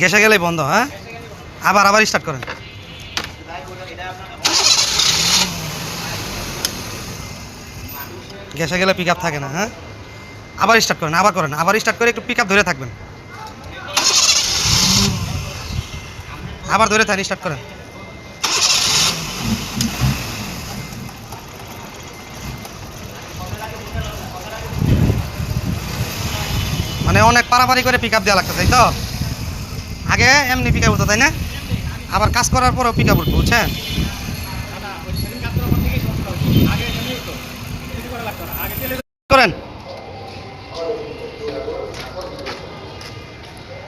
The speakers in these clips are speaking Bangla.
গ্যাসে গেলেই বন্ধ। হ্যাঁ, আবার আবার স্টার্ট করেন। গ্যাসে গেলে পিক আপ থাকে না। হ্যাঁ, আবার স্টার্ট করেন, আবার করেন, আবার স্টার্ট করে একটু পিক আপ ধরে থাকবেন, আবার ধরে থাকেন, স্টার্ট করেন। মানে অনেক পারাপারি করে পিক আপ দেওয়া লাগতো, তাই তো? আগে এমনি পিক আপ উঠতো, তাই না? আবার কাজ করার পরেও পিক আপ উঠবো, বুঝছেন? করেন,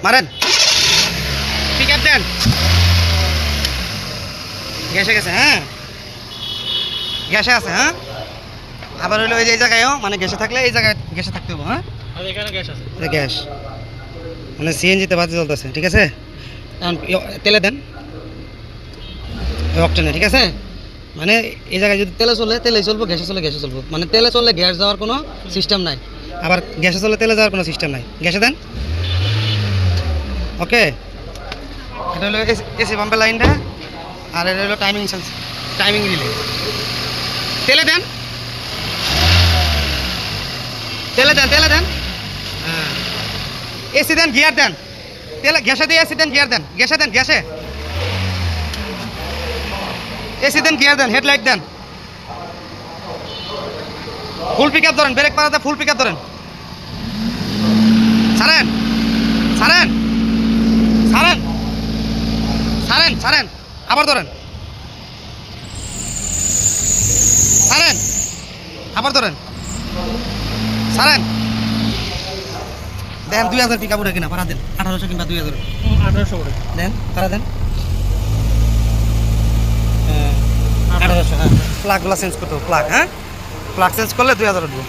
মারেন, পিক আপ দেন। গ্যাসে গেছে। হ্যাঁ, গ্যাসে আছে। হ্যাঁ, আবার হইলো এই যে এই জায়গায়ও, মানে গ্যাসে থাকলে এই জায়গায় গ্যাসে থাকতে হবে। হ্যাঁ, এখানে গ্যাস আছে, গ্যাস মানে সিএনজিতে বাতি চলতেছে, ঠিক আছে? এখন তেলে দেন অকটেনে, ঠিক আছে? মানে এই জায়গায় যদি তেলে চলে তেলেই চলবো, গ্যাসে চলে গ্যাসে চলবো। মানে তেলে চললে গ্যাস যাওয়ার কোনো সিস্টেম নাই, আবার গ্যাসে চলে তেলে যাওয়ার কোনো সিস্টেম নাই। গ্যাসে দেন। ওকে, এটা হলো এসি পাম্পের লাইনটা, আর এটা হলো টাইমিং রিলে। তেলে দেন, তেলে দেন, তেলে দেন। হ্যাঁ, এসি দেন, গিয়ার দেন। তেলে গ্যাসে দিয়ে এসি দেন, গিয়ার দেন। গ্যাসে দেন, গ্যাসে এসি দেন, গিয়ার দেন, হেডলাইট দেন। ফুল পিক আপ ধরেন, ব্রেক পাড়াতে ফুল পিক আপ ধরেন। ছাড়েন, ছাড়েন, ছাড়েন, ছাড়েন, ছাড়েন, আবার ধরেন, ছাড়েন, আবার ধরেন, ছাড়েন। দেন 2000 পিক আপ উঠে কিনা পাড়া দেন, 1800 কিংবা 2000 1800 করে দেন, পাড়া দেন। 1800। হ্যাঁ, প্লাগগুলো চেঞ্জ করতে হবে, প্লাগ। হ্যাঁ, প্লাগ চেঞ্জ করলে 2000 উঠবো।